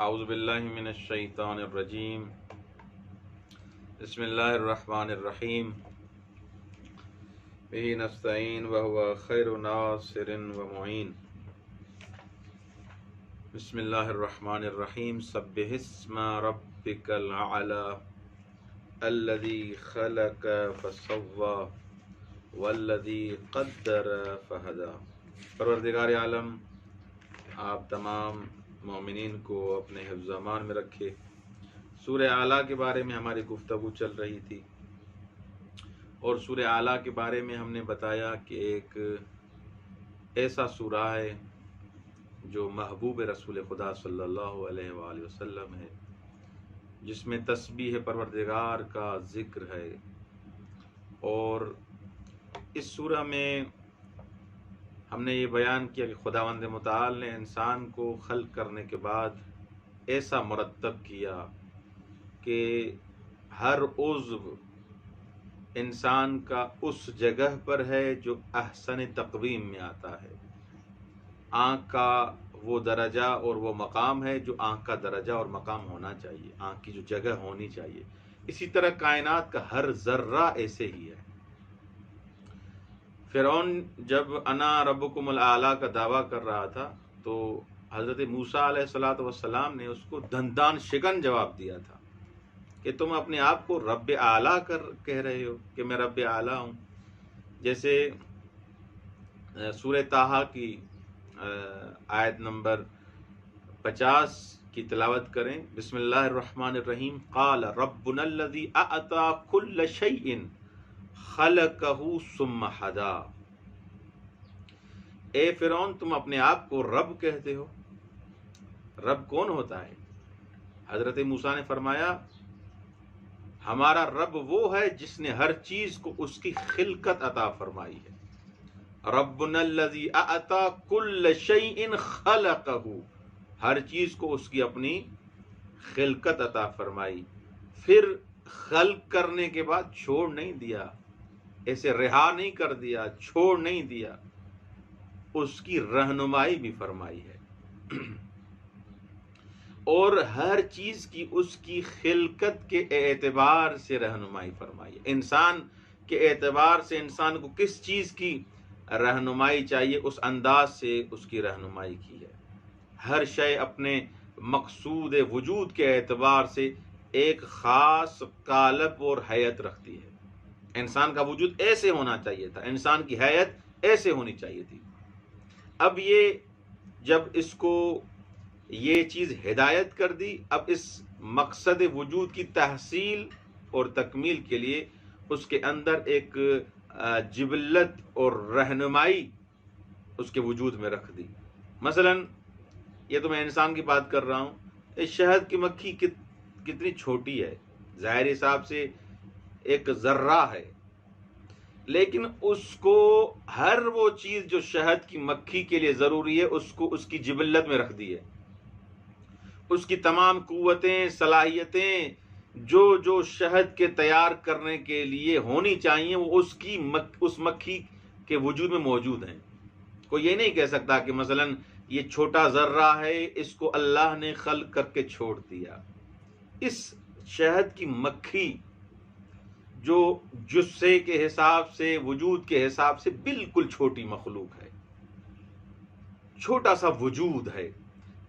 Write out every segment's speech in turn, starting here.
اعوذ باللہ من الشیطان الرجیم بسم اللہ الرحمن الرحیم بہ نستعین وہو خیر ناصر ومعین بسم اللہ الرحمن الرحیم سبح اسم ربک الاعلی الذی خلق فسوی والذی قدر فہدی۔ پروردگار عالم آپ تمام مومنین کو اپنے حفظ و امان میں رکھے۔ سورہ اعلیٰ کے بارے میں ہماری گفتگو چل رہی تھی اور سورہ اعلیٰ کے بارے میں ہم نے بتایا کہ ایک ایسا سورہ ہے جو محبوب رسول خدا صلی اللہ علیہ وآلہ وسلم ہے، جس میں تسبیح پروردگار کا ذکر ہے، اور اس سورہ میں ہم نے یہ بیان کیا کہ خداوند متعال نے انسان کو خلق کرنے کے بعد ایسا مرتب کیا کہ ہر عضو انسان کا اس جگہ پر ہے جو احسن تقویم میں آتا ہے۔ آنکھ کا وہ درجہ اور وہ مقام ہے جو آنکھ کا درجہ اور مقام ہونا چاہیے، آنکھ کی جو جگہ ہونی چاہیے۔ اسی طرح کائنات کا ہر ذرہ ایسے ہی ہے۔ فرعون جب انا ربکم الاعلیٰ کا دعویٰ کر رہا تھا تو حضرت موسیٰ علیہ الصلوۃ والسلام نے اس کو دندان شکن جواب دیا تھا کہ تم اپنے آپ کو رب اعلیٰ کہہ رہے ہو کہ میں رب اعلیٰ ہوں۔ جیسے سورہ طٰہٰ کی آیت نمبر 50 کی تلاوت کریں۔ بسم اللہ الرحمن الرحیم قال ربنا الذی اعطی کل شیء خلقہ ثم ہدی۔ اے فرعون، تم اپنے آپ کو رب کہتے ہو، رب کون ہوتا ہے؟ حضرت موسیٰ نے فرمایا ہمارا رب وہ ہے جس نے ہر چیز کو اس کی خلقت عطا فرمائی ہے۔ ربنا الذی اعطی کل شیء خلقہ، ہر چیز کو اس کی اپنی خلقت عطا فرمائی، پھر خلق کرنے کے بعد چھوڑ نہیں دیا، ایسے رہا نہیں کر دیا، چھوڑ نہیں دیا، اس کی رہنمائی بھی فرمائی ہے اور ہر چیز کی اس کی خلقت کے اعتبار سے رہنمائی فرمائی ہے۔ انسان کے اعتبار سے انسان کو کس چیز کی رہنمائی چاہیے، اس انداز سے اس کی رہنمائی کی ہے۔ ہر شے اپنے مقصود وجود کے اعتبار سے ایک خاص قالب اور حیت رکھتی ہے۔ انسان کا وجود ایسے ہونا چاہیے تھا، انسان کی حیت ایسے ہونی چاہیے تھی۔ اب یہ جب اس کو یہ چیز ہدایت کر دی، اب اس مقصد وجود کی تحصیل اور تکمیل کے لیے اس کے اندر ایک جبلت اور رہنمائی اس کے وجود میں رکھ دی۔ مثلا یہ تو میں انسان کی بات کر رہا ہوں، اس شہد کی مکھی کتنی چھوٹی ہے، ظاہر حساب سے ایک ذرہ ہے، لیکن اس کو ہر وہ چیز جو شہد کی مکھی کے لیے ضروری ہے اس کو اس کی جبلت میں رکھ دی ہے۔ اس کی تمام قوتیں، صلاحیتیں جو شہد کے تیار کرنے کے لیے ہونی چاہیے وہ اس مکھی کے وجود میں موجود ہیں۔ کوئی یہ نہیں کہہ سکتا کہ مثلا یہ چھوٹا ذرہ ہے، اس کو اللہ نے خلق کر کے چھوڑ دیا۔ اس شہد کی مکھی جو جثے کے حساب سے، وجود کے حساب سے بالکل چھوٹی مخلوق ہے، چھوٹا سا وجود ہے،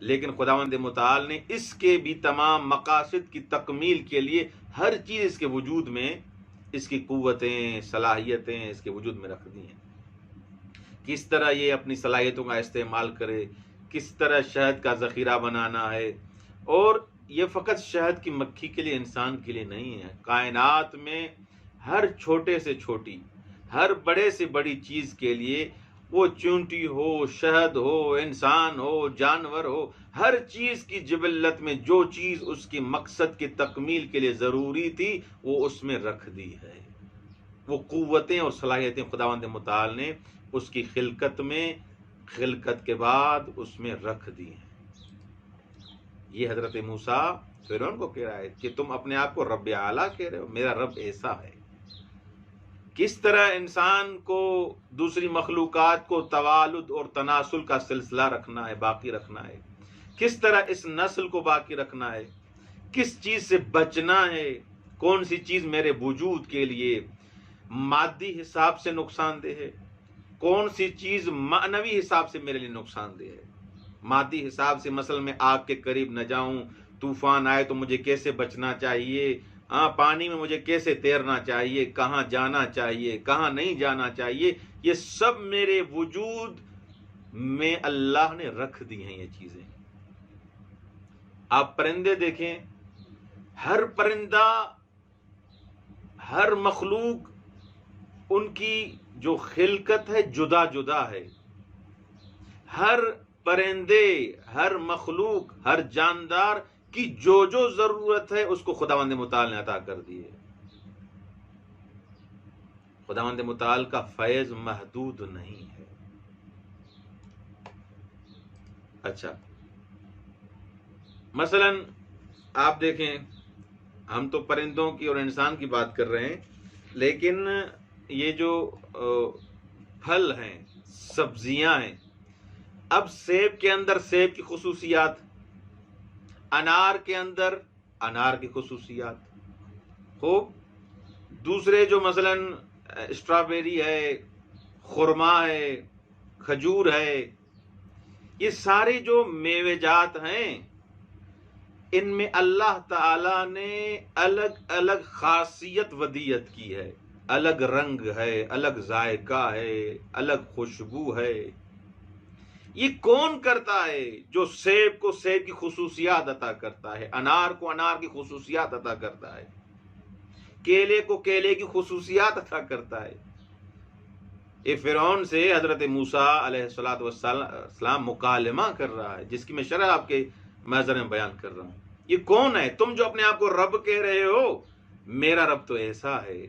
لیکن خداوند متعال نے اس کے بھی تمام مقاصد کی تکمیل کے لیے ہر چیز اس کے وجود میں، اس کی قوتیں، صلاحیتیں اس کے وجود میں رکھ دی ہیں۔ کس طرح یہ اپنی صلاحیتوں کا استعمال کرے، کس طرح شہد کا ذخیرہ بنانا ہے، اور یہ فقط شہد کی مکھی کے لیے، انسان کے لیے نہیں ہے۔ کائنات میں ہر چھوٹے سے چھوٹی، ہر بڑے سے بڑی چیز کے لیے، وہ چونٹی ہو، شہد ہو، انسان ہو، جانور ہو، ہر چیز کی جبلت میں جو چیز اس کی مقصد کی تکمیل کے لیے ضروری تھی وہ اس میں رکھ دی ہے۔ وہ قوتیں اور صلاحیتیں خداوند متعال نے اس کی خلقت میں، خلقت کے بعد اس میں رکھ دی ہیں۔ یہ حضرت موسیٰ فرعون کو کہہ رہا ہے کہ تم اپنے آپ کو رب اعلیٰ کہہ رہے ہو، میرا رب ایسا ہے۔ کس طرح انسان کو دوسری مخلوقات کو توالد اور تناسل کا سلسلہ رکھنا ہے، باقی رکھنا ہے، کس طرح اس نسل کو باقی رکھنا ہے، کس چیز سے بچنا ہے، کون سی چیز میرے وجود کے لیے مادی حساب سے نقصان دہ ہے، کون سی چیز معنوی حساب سے میرے لیے نقصان دہ ہے۔ مادی حساب سے مثلا میں آگ کے قریب نہ جاؤں، طوفان آئے تو مجھے کیسے بچنا چاہیے، پانی میں مجھے کیسے تیرنا چاہیے، کہاں جانا چاہیے، کہاں نہیں جانا چاہیے، یہ سب میرے وجود میں اللہ نے رکھ دی ہیں یہ چیزیں۔ آپ پرندے دیکھیں، ہر پرندہ، ہر مخلوق، ان کی جو خلقت ہے جدا جدا ہے۔ ہر پرندے، ہر مخلوق، ہر جاندار کی جو ضرورت ہے اس کو خداوند متعال نے عطا کر دی ہے۔ خداوند متعال کا فیض محدود نہیں ہے۔ اچھا، مثلا آپ دیکھیں، ہم تو پرندوں کی اور انسان کی بات کر رہے ہیں، لیکن یہ جو پھل ہیں، سبزیاں ہیں، اب سیب کے اندر سیب کی خصوصیات، انار کے اندر انار کی خصوصیات، خوب دوسرے جو مثلا اسٹرابیری ہے، خرما ہے، کھجور ہے، یہ سارے جو میوے جات ہیں، ان میں اللہ تعالی نے الگ الگ خاصیت ودیت کی ہے، الگ رنگ ہے، الگ ذائقہ ہے، الگ خوشبو ہے۔ یہ کون کرتا ہے؟ جو سیب کو سیب کی خصوصیات عطا کرتا ہے، انار کو انار کی خصوصیات عطا کرتا ہے، کیلے کو کیلے کی خصوصیات عطا کرتا ہے۔ یہ فرعون سے حضرت موسیٰ علیہ السلام مکالمہ کر رہا ہے، جس کی میں شرح آپ کے محضر میں بیان کر رہا ہوں۔ یہ کون ہے؟ تم جو اپنے آپ کو رب کہہ رہے ہو، میرا رب تو ایسا ہے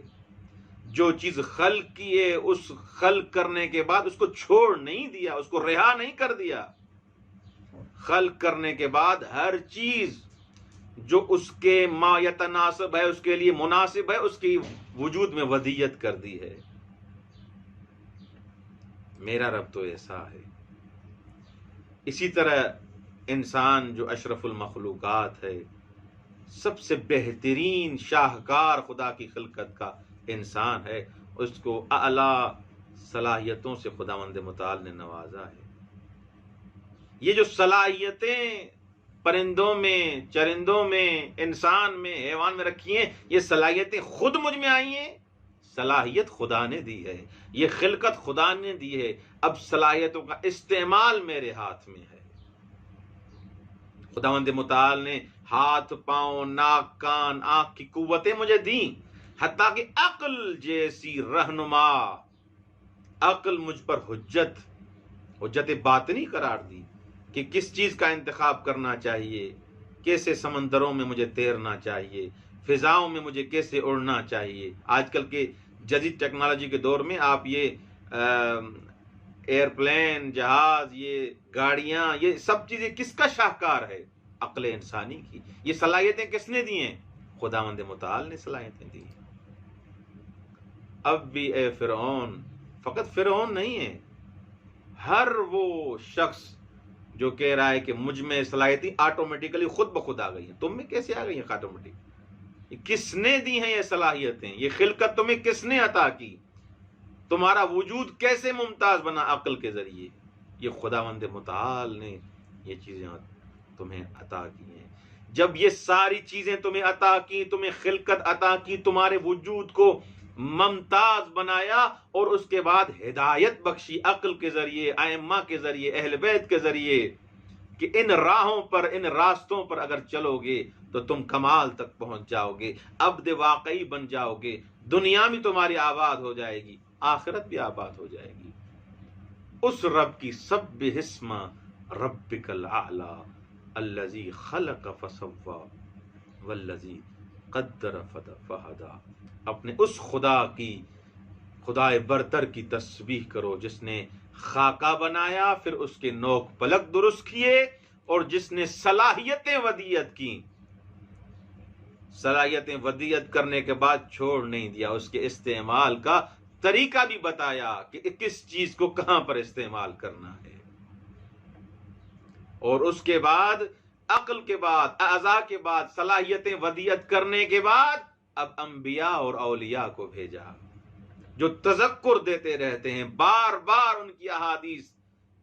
جو چیز خلق کی ہے، اس خلق کرنے کے بعد اس کو چھوڑ نہیں دیا، اس کو رہا نہیں کر دیا۔ خلق کرنے کے بعد ہر چیز جو اس کے ما یتناسب ہے، اس کے لیے مناسب ہے، اس کی وجود میں ودیت کر دی ہے۔ میرا رب تو ایسا ہے۔ اسی طرح انسان جو اشرف المخلوقات ہے، سب سے بہترین شاہکار خدا کی خلقت کا انسان ہے، اس کو اعلیٰ صلاحیتوں سے خداوند متعال نے نوازا ہے۔ یہ جو صلاحیتیں پرندوں میں، چرندوں میں، انسان میں، حیوان میں رکھی ہیں، یہ صلاحیتیں خود مجھ میں آئی ہیں؟ صلاحیت خدا نے دی ہے، یہ خلقت خدا نے دی ہے، اب صلاحیتوں کا استعمال میرے ہاتھ میں ہے۔ خداوند متعال نے ہاتھ، پاؤں، ناک، کان، آنکھ کی قوتیں مجھے دیں، حتیٰ کہ عقل جیسی رہنما، عقل مجھ پر حجت باطنی قرار دی کہ کس چیز کا انتخاب کرنا چاہیے، کیسے سمندروں میں مجھے تیرنا چاہیے، فضاؤں میں مجھے کیسے اڑنا چاہیے۔ آج کل کے جدید ٹیکنالوجی کے دور میں آپ یہ ایئرپلین، جہاز، یہ گاڑیاں، یہ سب چیزیں کس کا شاہکار ہے؟ عقل انسانی کی۔ یہ صلاحیتیں کس نے دی ہیں؟ خداوند متعال نے صلاحیتیں دی ہیں۔ اب بھی اے فرعون، فقط فرعون نہیں ہے، ہر وہ شخص جو کہہ رہا ہے کہ مجھ میں صلاحیتیں آٹومیٹیکلی خود بخود آ گئی ہیں، تم میں کیسے آ گئی ہیں آٹومیٹک؟ کس نے دی ہیں یہ صلاحیتیں؟ یہ خلقت تمہیں کس نے عطا کی؟ تمہارا وجود کیسے ممتاز بنا عقل کے ذریعے؟ یہ خداوند متعال نے یہ چیزیں تمہیں عطا کی ہیں۔ جب یہ ساری چیزیں تمہیں عطا کی، تمہیں خلقت عطا کی، تمہارے وجود کو ممتاز بنایا، اور اس کے بعد ہدایت بخشی عقل کے ذریعے، ائمہ کے ذریعے، اہل بیت کے ذریعے، کہ ان راہوں پر، ان راستوں پر اگر چلو گے تو تم کمال تک پہنچ جاؤ گے، عبد واقعی بن جاؤ گے، دنیا بھی تمہاری آباد ہو جائے گی، آخرت بھی آباد ہو جائے گی۔ اس رب کی سبح اسم ربک الاعلی الذی خلق فسوی والذی قدر فہدی۔ اپنے اس خدا کی، خدائے برتر کی تسبیح کرو جس نے خاکہ بنایا، پھر اس کے نوک پلک درست کیے، اور جس نے صلاحیتیں ودیت کی۔ صلاحیتیں ودیت کرنے کے بعد چھوڑ نہیں دیا، اس کے استعمال کا طریقہ بھی بتایا کہ کس چیز کو کہاں پر استعمال کرنا ہے۔ اور اس کے بعد عقل کے بعد اعضاء کے بعد صلاحیتیں ودیعت کرنے کے بعد اب انبیاء اور اولیاء کو بھیجا جو تذکر دیتے رہتے ہیں، بار بار ان کی احادیث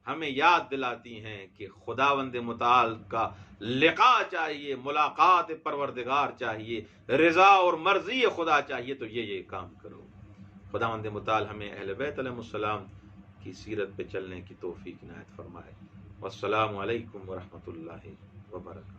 ہمیں یاد دلاتی ہیں کہ خداوند متعال کا لقاء چاہیے، ملاقات پروردگار چاہیے، رضا اور مرضی خدا چاہیے، تو یہ کام کرو۔ خداوند متعال ہمیں اہل بیت علیہ السلام کی سیرت پہ چلنے کی توفیق عنایت فرمائے۔ والسلام علیکم ورحمۃ اللہ وبرکاتہ۔